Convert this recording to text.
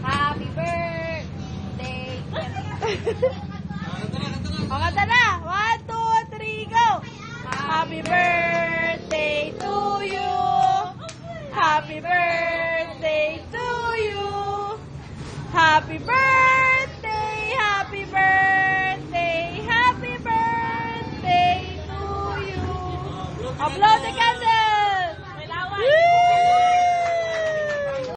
Happy birthday. O, kanta na. 1, 2, 3, go. Happy birthday to you. Happy birthday to you. Happy birthday.